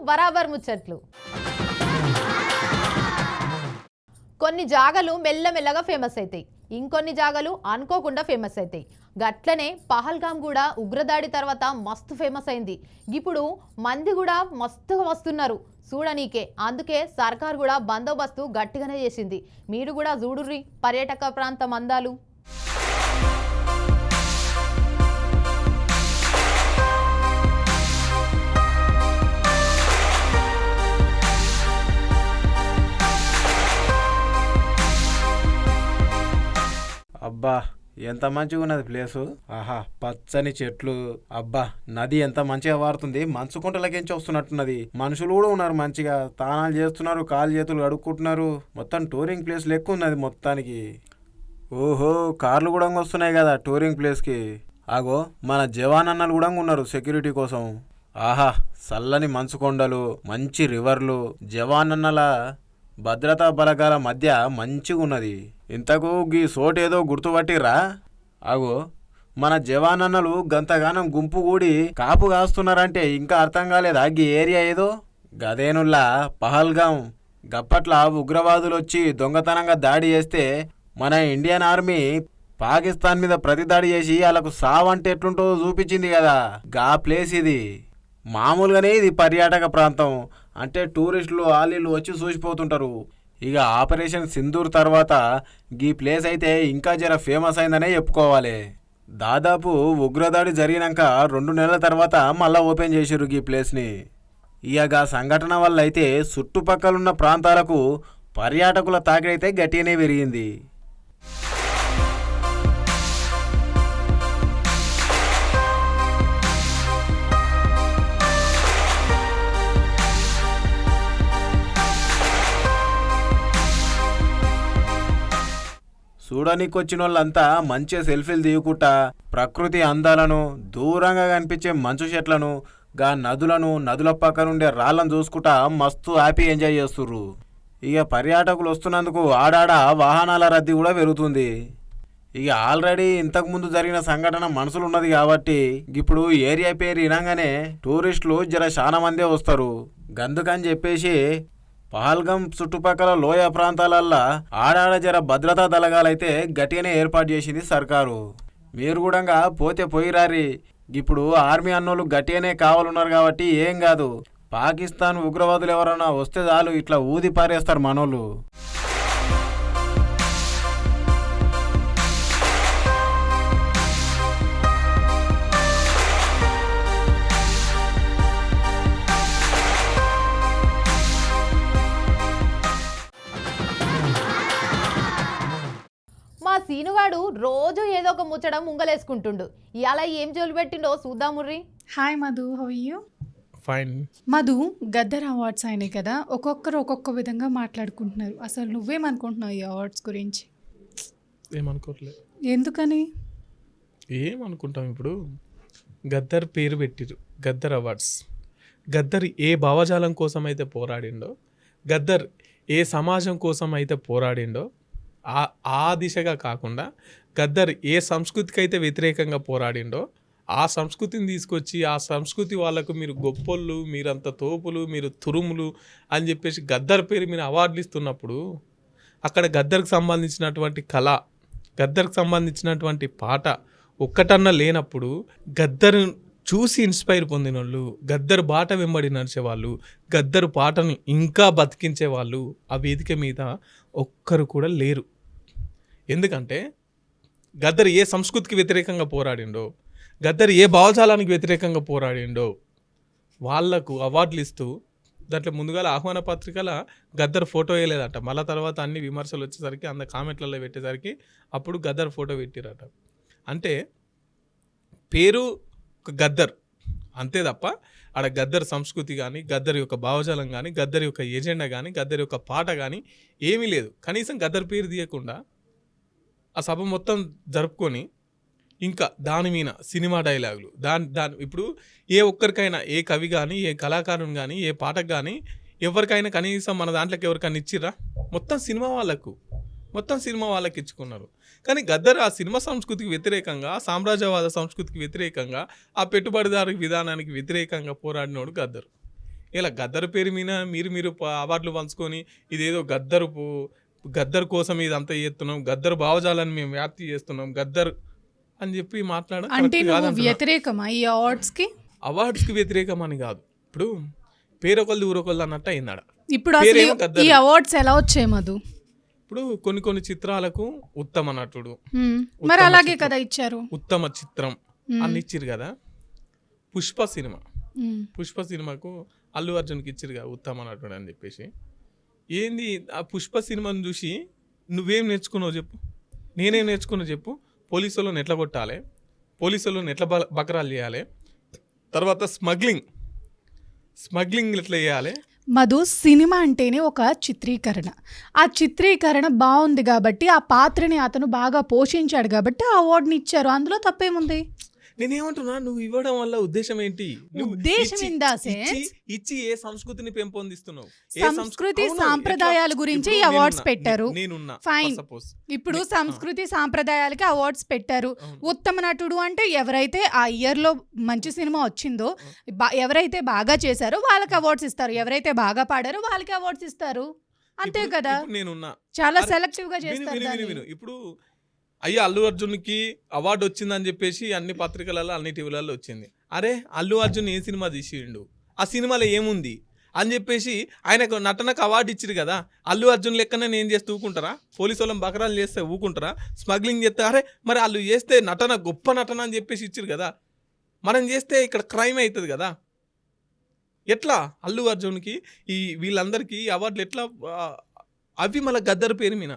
బరాబర్ ముచ్చట్లు. కొన్ని జాగలు మెల్లమెల్లగా ఫేమస్ అవుతాయి, ఇంకొన్ని జాగలు అనుకోకుండా ఫేమస్ అవుతాయి. గట్లనే పహల్గామ్ కూడా ఉగ్రదాడి తర్వాత మస్తు ఫేమస్ అయింది. ఇప్పుడు మంది కూడా మస్తుగా వస్తున్నారు చూడనీకే. అందుకే సర్కార్ కూడా బందోబస్తు గట్టిగానే చేసింది. మీరు కూడా చూడుర్రి పర్యాటక ప్రాంతం అందాలు. అబ్బా ఎంత మంచిగా ఉన్నది ప్లేసు. ఆహా పచ్చని చెట్లు. అబ్బా నది ఎంత మంచిగా వారుతుంది. మంచు కుంటలకేంచి వస్తున్నట్టున్నది. మనుషులు కూడా ఉన్నారు, మంచిగా తానాలు చేస్తున్నారు, కాలు చేతులు కడుక్కుంటున్నారు. మొత్తం టూరింగ్ ప్లేస్ లెక్క ఉన్నది మొత్తానికి. ఓహో కార్లు కూడా వస్తున్నాయి కదా టూరింగ్ ప్లేస్కి. ఆగో మన జవాన్ అన్నలు కూడా ఉన్నారు సెక్యూరిటీ కోసం. ఆహా చల్లని మంచు కొండలు, మంచి రివర్లు, జవాన్ అన్నల భద్రతా బలగాల మధ్య మంచిగా ఉన్నది. ఇంతకు గీ సోటేదో గుర్తుపట్టిర్రా? అగో మన జవానన్నలు గంతగానం గుంపు కూడి కాపు కాస్తున్నారంటే ఇంకా అర్థం కాలేదా గీ ఏరియా ఏదో? గదేనుల్లా పహల్గాం. గప్పట్ల ఉగ్రవాదులు వచ్చి దొంగతనంగా దాడి చేస్తే మన ఇండియన్ ఆర్మీ పాకిస్తాన్ మీద ప్రతిదాడి చేసి వాళ్ళకు సావంటే ఎట్లుంటుందో చూపించింది కదా, గా ప్లేస్ ఇది. మామూలుగానే ఇది పర్యాటక ప్రాంతం, అంటే టూరిస్టులు ఆలీలు వచ్చి చూసిపోతుంటారు. ఇక ఆపరేషన్ సింధూర్ తర్వాత ఈ ప్లేస్ అయితే ఇంకా జర ఫేమస్ అయిందనే చెప్పుకోవాలి. దాదాపు ఉగ్రదాడి జరిగినాక 2 నెలల తర్వాత మళ్ళీ ఓపెన్ చేసిర్రు ఈ ప్లేస్ని. ఇక సంఘటన వల్ల అయితే చుట్టుపక్కలున్న ప్రాంతాలకు పర్యాటకుల తాకిడైతే గట్టిగానే పెరిగింది. చూడడానికి వచ్చిన వాళ్ళంతా మంచిగా సెల్ఫీలు దిగుకుంటా ప్రకృతి అందాలను, దూరంగా కనిపించే మంచు చెట్లను, గా నదులను, నదుల పక్కన ఉండే రాళ్ళను చూసుకుంటా మస్తు హ్యాపీ ఎంజాయ్ చేస్తుర్రు. ఇక పర్యాటకులు వస్తున్నందుకు ఆడాడ వాహనాల రద్దీ కూడా పెరుగుతుంది. ఇక ఆల్రెడీ ఇంతకుముందు జరిగిన సంఘటన మనసులు ఉన్నది కాబట్టి ఇప్పుడు ఏరియా పేరు వినగానే టూరిస్టులు జర చాలా మందే వస్తారు. గందుకని చెప్పేసి పహల్గాం చుట్టుపక్కల లోయ ప్రాంతాలల్లో ఆడాడ జర భద్రతా దళగాలైతే గట్టిగానే ఏర్పాటు చేసింది సర్కారు. మీరు కూడా పోతే పోయిరారి. ఇప్పుడు ఆర్మీ అన్నోళ్ళు గట్టిగానే కావాలన్నారు కాబట్టి ఏం కాదు. పాకిస్తాన్ ఉగ్రవాదులు ఎవరైనా వస్తే చాలు ఇట్లా ఊది పారేస్తారు మనోళ్ళు. మా సీనుగాడు రోజు ఏదో ఒక ముచ్చడం ముంగలేసుకుంటుండు. ఇవాళ ఏం జోలు పెట్టిండో చూద్దాముర్రి. Hi Madhu, how are you? Fine. Madhu, Gaddar awards అయినాయి కదా, ఒక్కొక్కరు ఒక్కొక్క విధంగా మాట్లాడుకుంటున్నారు. అసలు నువ్వేమనుకుంటున్నావు ఈ అవార్డ్స్ గురించి? ఏమనుకోవట్లేదు. ఎందుకని? ఏమనుకుంటాం, ఇప్పుడు గద్దర్ పేరు పెట్టిరు, గద్దర్ అవార్డ్స్. గద్దర్ ఏ భావజాలం కోసం అయితే పోరాడిండో, గద్దర్ ఏ సమాజం కోసం అయితే పోరాడిండో ఆ దిశగా కాకుండా గద్దర్ ఏ సంస్కృతికి అయితే వ్యతిరేకంగా పోరాడిండో ఆ సంస్కృతిని తీసుకొచ్చి ఆ సంస్కృతి వాళ్ళకు మీరు గొప్పోళ్ళు, మీరంత తోపులు, మీరు తురుములు అని చెప్పేసి గద్దర్ పేరు మీరు అవార్డులు ఇస్తున్నప్పుడు అక్కడ గద్దర్కి సంబంధించినటువంటి కళ, గద్దర్కి సంబంధించినటువంటి పాట ఒక్కటన్నా లేనప్పుడు గద్దర్ చూసి ఇన్స్పైర్ పొందిన వాళ్ళు, గద్దర్ బాట వెంబడి నడిచేవాళ్ళు, గద్దర్ పాటను ఇంకా బతికించే వాళ్ళు ఆ వేదిక మీద ఒక్కరు కూడా లేరు. ఎందుకంటే గద్దర్ ఏ సంస్కృతికి వ్యతిరేకంగా పోరాడిండో, గద్దర్ ఏ భావజాలానికి వ్యతిరేకంగా పోరాడిండో వాళ్లకు అవార్డులు ఇస్తూ దాంట్లో ముందుగా ఆహ్వాన పత్రికల గద్దర్ ఫోటో వేయలేదట. మళ్ళీ తర్వాత అన్ని విమర్శలు వచ్చేసరికి అంత కామెంట్లలో పెట్టేసరికి అప్పుడు గద్దర్ ఫోటో పెట్టిరట. అంటే పేరు గద్దర్ అంతే తప్ప ఆడ గద్దర్ సంస్కృతి కానీ, గద్దర్ యొక్క భావజాలం కానీ, గద్దర్ యొక్క ఎజెండా కానీ, గద్దర్ యొక్క పాట కానీ ఏమీ లేదు. కనీసం గద్దర్ పేరు తీయకుండా ఆ సభ మొత్తం జరుపుకొని ఇంకా దాని మీద సినిమా డైలాగులు దాని ఇప్పుడు ఏ ఒక్కరికైనా, ఏ కవి కానీ, ఏ కళాకారుని కానీ, ఏ పాటకు కానీ ఎవరికైనా కనీసం మన దాంట్లోకి ఎవరికైనా ఇచ్చిర్రా? మొత్తం సినిమా వాళ్ళకి ఇచ్చుకున్నారు. కానీ గద్దర్ ఆ సినిమా సంస్కృతికి వ్యతిరేకంగా, సామ్రాజ్యవాద సంస్కృతికి వ్యతిరేకంగా, ఆ పెట్టుబడిదారు విధానానికి వ్యతిరేకంగా పోరాడినోడు గద్దర్. ఇలా గద్దర్ పేరు మీద మీరు అవార్డులు పంచుకొని ఇదేదో గద్దర్ కోసం ఇదంతా చేస్తున్నాం, గద్దర్ భావజాలాన్ని మేము వ్యాప్తి చేస్తున్నాం, గద్దర్ అని చెప్పి మాట్లాడడం అంటే నువ్వు వ్యతిరేకమా ఈ అవార్డ్స్కి వ్యతిరేకం అని కాదు. ఇప్పుడు పేరొకళ్ళు ఊరొకళ్ళు అన్నట్టు అయిందాడ. ఇప్పుడు అసలు ఈ అవార్డ్స్ ఎలా వచ్చాయి మధు? ఇప్పుడు కొన్ని చిత్రాలకు ఉత్తమ నటుడు, మరి అలాగే కదా ఇచ్చారు, ఉత్తమ చిత్రం అన్ని ఇచ్చిరు కదా. పుష్ప సినిమాకు అల్లు అర్జున్కి ఇచ్చిరు కదా ఉత్తమ నటుడు అని చెప్పేసి. ఏంది ఆ పుష్ప సినిమాను చూసి నువ్వేం నేర్చుకున్నావు చెప్పు, నేనేం నేర్చుకున్నావు చెప్పు. పోలీసు వాళ్ళని ఎట్లా కొట్టాలి, పోలీసు వాళ్ళని ఎట్లా బకరాలు చేయాలి, తర్వాత స్మగ్లింగ్ ఎట్లా చేయాలి. మధు, సినిమా అంటేనే ఒక చిత్రీకరణ. ఆ చిత్రీకరణ బాగుంది కాబట్టి ఆ పాత్రని అతను బాగా పోషించాడు కాబట్టి ఆ అవార్డుని ఇచ్చారు. అందులో తప్పేముంది? నేనేమంటున్నా, నువ్వు ఇవ్వడం వల్ల ఉద్దేశం ఏంటి? ఇచ్చి ఏ సంస్కృతిని పెంపొందిస్తున్నావు? సంస్కృతి సాంప్రదాయాల గురించి ఈ అవార్డ్స్ పెట్టారు. ఫైన్, ఇప్పుడు సంస్కృతి సాంప్రదాయాలకి అవార్డ్స్ పెట్టారు. ఉత్తమ నటుడు అంటే ఎవరైతే ఆ ఇయర్ లో మంచి సినిమా వచ్చిందో, ఎవరైతే బాగా చేశారో వాళ్ళకి అవార్డ్స్ ఇస్తారు, ఎవరైతే బాగా పాడారో వాళ్ళకి అవార్డ్స్ ఇస్తారు. అంతే కదా, చాలా సెలెక్టివ్ గా చేస్తారు. ఇప్పుడు అయ్యా అల్లు అర్జున్కి అవార్డు వచ్చిందని చెప్పేసి అన్ని పత్రికలలో అన్ని టీవీలలో వచ్చింది. అరే అల్లు అర్జున్ ఏ సినిమా తీసిండు, ఆ సినిమాలో ఏముంది అని చెప్పేసి ఆయనకు నటనకు అవార్డు ఇచ్చిరు కదా. అల్లు అర్జున్ లెక్కనే నేను చేస్తే ఊకుంటారా? పోలీసు వాళ్ళని బకరాలు చేస్తే ఊకుంటారా? స్మగ్లింగ్ చేస్తే అరే మరి వాళ్ళు చేస్తే నటన గొప్ప నటన అని చెప్పేసి ఇచ్చిరు కదా. మనం చేస్తే ఇక్కడ క్రైమ్ అవుతుంది కదా. ఎట్లా అల్లు అర్జున్కి వీళ్ళందరికీ అవార్డులు ఎట్లా? అవి మళ్ళీ గద్దర్ పేరు మీద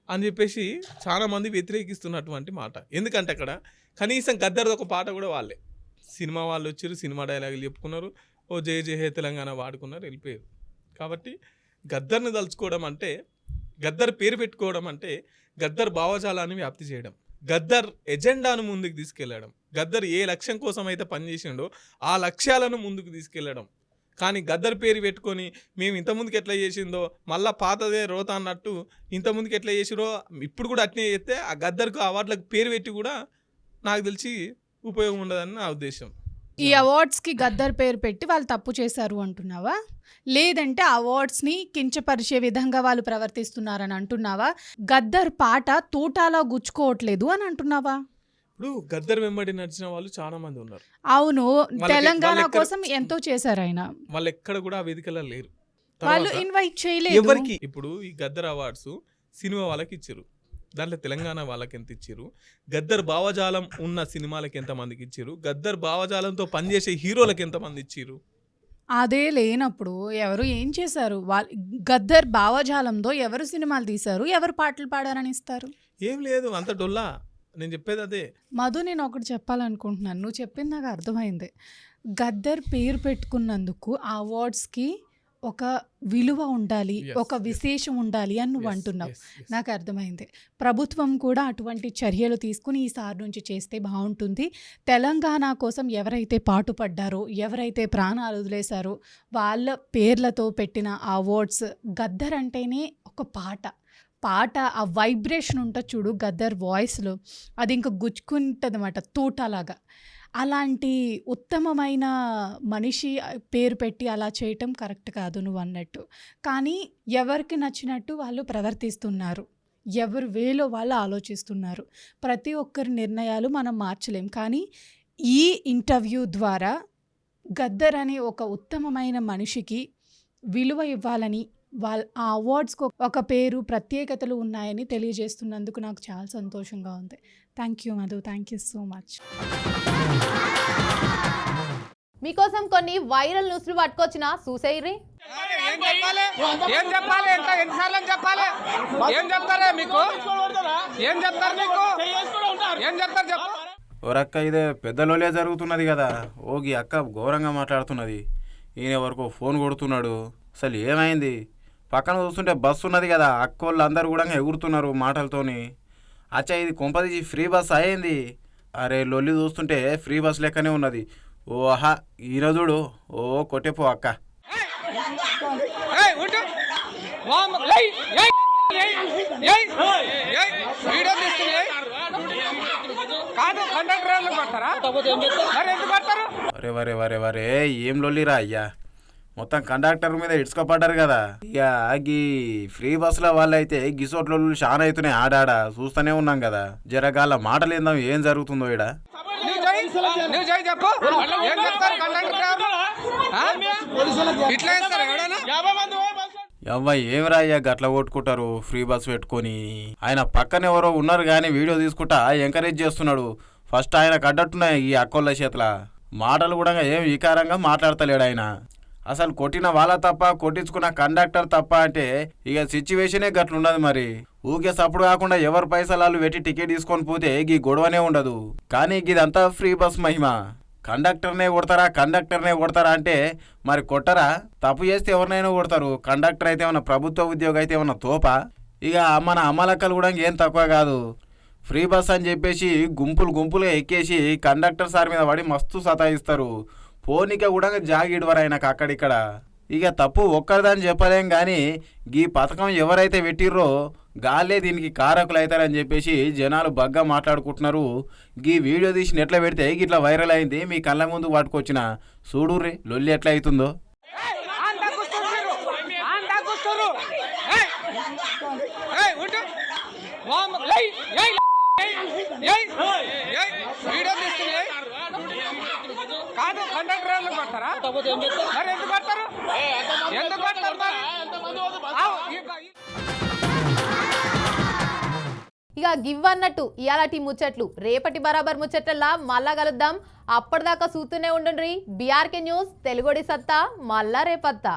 అని చెప్పేసి చాలామంది వ్యతిరేకిస్తున్నటువంటి మాట. ఎందుకంటే అక్కడ కనీసం గద్దర్ది ఒక పాట కూడా వాళ్ళే, సినిమా వాళ్ళు వచ్చారు, సినిమా డైలాగులు చెప్పుకున్నారు, ఓ జయ జయ హే తెలంగాణ వాడుకున్నారు, వెళ్ళిపోయారు. కాబట్టి గద్దర్ని తలుచుకోవడం అంటే, గద్దర్ పేరు పెట్టుకోవడం అంటే గద్దర్ భావజాలాన్ని వ్యాప్తి చేయడం, గద్దర్ ఎజెండాను ముందుకు తీసుకెళ్ళడం, గద్దర్ ఏ లక్ష్యం కోసం అయితే పనిచేసిండో ఆ లక్ష్యాలను ముందుకు తీసుకెళ్ళడం. కానీ గద్దర్ పేరు పెట్టుకొని మేము ఇంతకుముందుకు ఎట్లా చేసిందో మళ్ళీ పాతదే రోత అన్నట్టు ఇంతకుముందుకు ఎట్లా చేసిరో ఇప్పుడు కూడా అట్నే చేస్తే ఆ గద్దర్కు అవార్డులకు పేరు పెట్టి కూడా నాకు తెలిసి ఉపయోగం ఉండదని నా ఉద్దేశం. ఈ అవార్డ్స్కి గద్దర్ పేరు పెట్టి వాళ్ళు తప్పు చేశారు అంటున్నావా, లేదంటే అవార్డ్స్ని కించపరిచే విధంగా వాళ్ళు ప్రవర్తిస్తున్నారని అంటున్నావా, గద్దర్ పాట తూటాలా గుచ్చుకోవట్లేదు అని అంటున్నావా? ఇప్పుడు గద్దర్ వెంబడి నడిచిన వాళ్ళు చాలా మంది ఉన్నారు. అవును, తెలంగాణ కోసం ఎంతో చేశారు ఆయన. వాళ్ళు ఎక్కడ కూడా ఆ వేదికలో లేరు, వాళ్ళు ఇన్వైట్ చేయలేదు ఎవరికి. ఇప్పుడు ఈ గద్దర్ అవార్డ్స్ సినిమా వాళ్ళకి ఇచ్చారు, దాంట్లో తెలంగాణ వాళ్ళకి ఎంత ఇచ్చారు, గద్దర్ భావజాలం ఉన్న సినిమాలకి ఎంతమందికి ఇచ్చారు, గద్దర్ భావజాలంతో పనిచేసే హీరోలకు ఎంతమంది ఇచ్చారు? అదే లేనప్పుడు ఎవరు ఏం చేశారు? గద్దర్ భావజాలంతో ఎవరు సినిమాలు తీశారు, ఎవరు పాటలు పాడారని ఇస్తారు? ఏం లేదు, అంత డొల్లా. నేను చెప్పేది అదే మధు. నేను ఒకటి చెప్పాలనుకుంటున్నాను, నువ్వు చెప్పింది నాకు అర్థమైంది. గద్దర్ పేరు పెట్టుకున్నందుకు ఆ అవార్డ్స్కి ఒక విలువ ఉండాలి, ఒక విశేషం ఉండాలి అని నువ్వు అంటున్నావు. నాకు అర్థమైంది. ప్రభుత్వం కూడా అటువంటి చర్యలు తీసుకుని ఈసారి నుంచి చేస్తే బాగుంటుంది. తెలంగాణ కోసం ఎవరైతే పాటుపడ్డారో, ఎవరైతే ప్రాణాలు వదిలేశారో వాళ్ళ పేర్లతో పెట్టిన ఆ అవార్డ్స్. గద్దర్ అంటేనే ఒక పాట, ఆ వైబ్రేషన్ ఉంటుంది చూడు గద్దర్ వాయిస్లో, అది ఇంకా గుచ్చుకుంటుంది అన్నమాట తూటలాగా. అలాంటి ఉత్తమమైన మనిషి పేరు పెట్టి అలా చేయటం కరెక్ట్ కాదు నువ్వు అన్నట్టు. కానీ ఎవరికి నచ్చినట్టు వాళ్ళు ప్రవర్తిస్తున్నారు, ఎవరు వేలో వాళ్ళు ఆలోచిస్తున్నారు. ప్రతి ఒక్కరి నిర్ణయాలు మనం మార్చలేం. కానీ ఈ ఇంటర్వ్యూ ద్వారా గద్దర్ అనే ఒక ఉత్తమమైన మనిషికి విలువ ఇవ్వాలని, ఆ అవార్డ్స్కి ఒక పేరు, ప్రత్యేకతలు ఉన్నాయని తెలియజేస్తున్నందుకు నాకు చాలా సంతోషంగా ఉంది. Thank you Madhu, thank you so much. మీకోసం కొన్ని వైరల్ న్యూస్లు పట్టుకొచ్చిన చూసేయ్రి. ఓరక్క ఇదే పెద్దలోలే జరుగుతున్నది కదా. ఓగి అక్క ఘోరంగా మాట్లాడుతున్నది, ఈయన వరకు ఫోన్ కొడుతున్నాడు. అసలు ఏమైంది? పక్కన చూస్తుంటే బస్సు ఉన్నది కదా, అక్కోళ్ళు అందరు కూడా ఎగురుతున్నారు మాటలతోని. అచ్చా ఇది కొంపదీసి ఫ్రీ బస్ అయింది. అరే లొల్లి చూస్తుంటే ఫ్రీ బస్ లెక్కనే ఉన్నది. ఓహా ఈయన చూడు, ఓ కొట్టేపో అక్క. వరే వరే వరే వరే ఏం లొల్లిరా అయ్యా. మొత్తం కండక్టర్ మీద ఇడ్చుకోపడ్డారు కదా. ఇక గీ ఫ్రీ బస్సుల వాళ్ళైతే గిసోట్లు చాలా అవుతున్నాయి ఆడాడ చూస్తూనే ఉన్నాం కదా. జరగాల మాటలు ఏందాం ఏం జరుగుతుందో ఈడ. ఎవ్వ ఏమి రాయ్యా గట్ల కొట్టుకుంటారు ఫ్రీ బస్ పెట్టుకొని. ఆయన పక్కన ఎవరో ఉన్నారు కానీ వీడియో తీసుకుంటా ఎంకరేజ్ చేస్తున్నాడు. ఫస్ట్ ఆయన కడ్డట్టున్నాయి ఈ అక్కోళ్ళ చేతుల. మాటలు కూడా ఏం వికారంగా మాట్లాడతలేడు ఆయన. అసలు కొట్టిన వాళ్ళ తప్ప కొట్టించుకున్న కండక్టర్ తప్ప అంటే ఇక సిచ్యువేషనే గట్లున్నది. మరి ఊకే సప్పుడు కాకుండా ఎవరి పైసలు పెట్టి టికెట్ తీసుకొని పోతే గీ గొడవనే ఉండదు. కానీ ఇదంతా ఫ్రీ బస్ మహిమ. కండక్టర్నే కొడతారా అంటే మరి కొట్టరా? తప్పు చేస్తే ఎవరినైనా కొడతారు. కండక్టర్ అయితే ఏమన్నా ప్రభుత్వ ఉద్యోగం అయితే ఏమన్నా తోపా? ఇక మన అమ్మలక్కలు కూడా ఏం తక్కువ కాదు. ఫ్రీ బస్ అని చెప్పేసి గుంపులుగా ఎక్కేసి కండక్టర్ సార్ మీద పడి మస్తు సతాయిస్తారు. పోనీక కూడా జాగిడవరు ఆయనకు అక్కడిక్కడ. ఇక తప్పు ఒక్కరిదని చెప్పలేం కానీ గీ పథకం ఎవరైతే పెట్టిర్రో గాలే దీనికి కారకులు అవుతారని చెప్పేసి జనాలు బగ్గా మాట్లాడుకుంటున్నారు. గీ వీడియో తీసి నెట్లో పెడితే ఇట్లా వైరల్ అయింది. మీ కళ్ళ ముందు పట్టుకొచ్చిన చూడుర్రి లొల్లి ఎట్లా అవుతుందో. ఇక గివ్ అన్నట్టు ఇయాలటి ముచ్చట్లు రేపటి బరాబర్ ముచ్చట్లలా మళ్ళా కలుద్దాం. అప్పటిదాకా చూస్తూనే ఉండండి బీఆర్కే న్యూస్ తెలుగుడి సత్తా. మళ్ళా రేపత్తా.